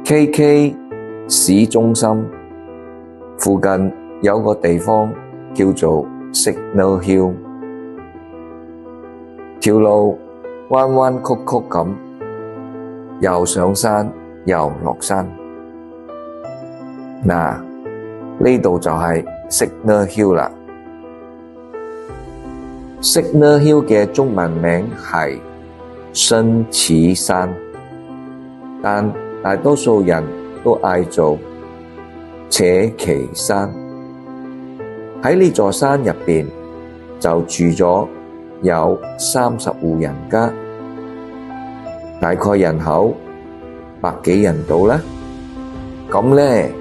KK 市中心附近有個地方叫做 Signal Hill， 條路彎彎曲曲咁，又上山又落山。嗱，呢度就係 Signal Hill 啦。Signal Hill 嘅中文名係新慈山，但大多數人都嗌做扯旗山。喺呢座山入邊就住咗有30戶人家，大概人口100幾人到啦。咁咧，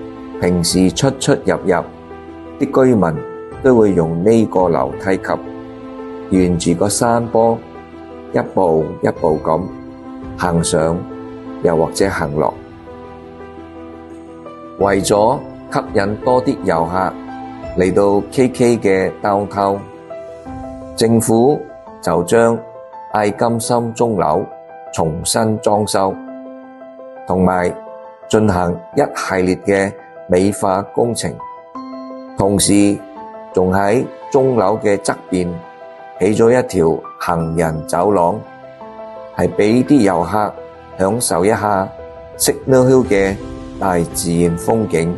平時出出入入啲居民都會用呢個樓梯級沿住個山坡一步一步咁行上，又或者行落。為咗吸引多啲遊客嚟到 KK 嘅 downtown， 政府就將艾金森鐘樓重新裝修，同埋進行一系列嘅美化工程，同時仲喺鐘樓嘅側邊起咗一條行人走廊，係俾啲遊客享受一下 Signal Hill 嘅大自然風景。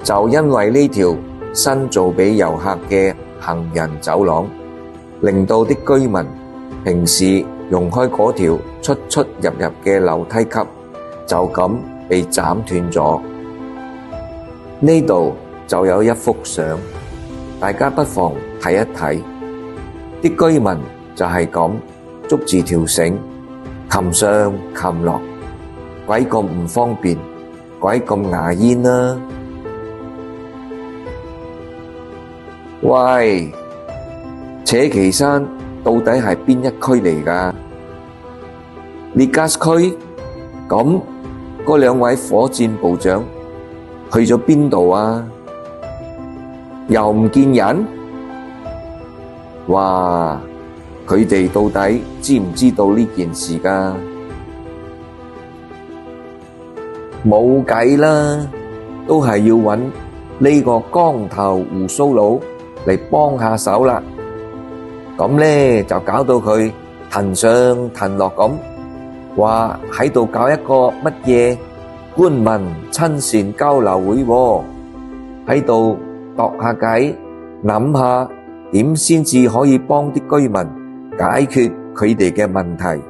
就因為呢條新做俾遊客嘅行人走廊，令到啲居民平時用開嗰條出出入入嘅樓梯級就咁被斬斷咗。呢度就有一幅相，大家不妨睇一睇。啲居民就係咁捉住條繩，擒上擒落，鬼咁唔方便，鬼咁牙煙啦！喂，扯旗山到底係邊一區嚟㗎？列加斯區？咁嗰兩位火箭部長去咗邊度啊？又唔見人？哇！佢哋到底知唔知道呢件事㗎？冇計啦，都係要搵呢個光頭鬍鬚佬嚟幫下手啦。咁咧就搞到佢騰上騰落咁，話喺度搞一個乜嘢官民親善交流會喎，喺度度下計，諗下點先至可以幫啲居民解決佢哋嘅問題。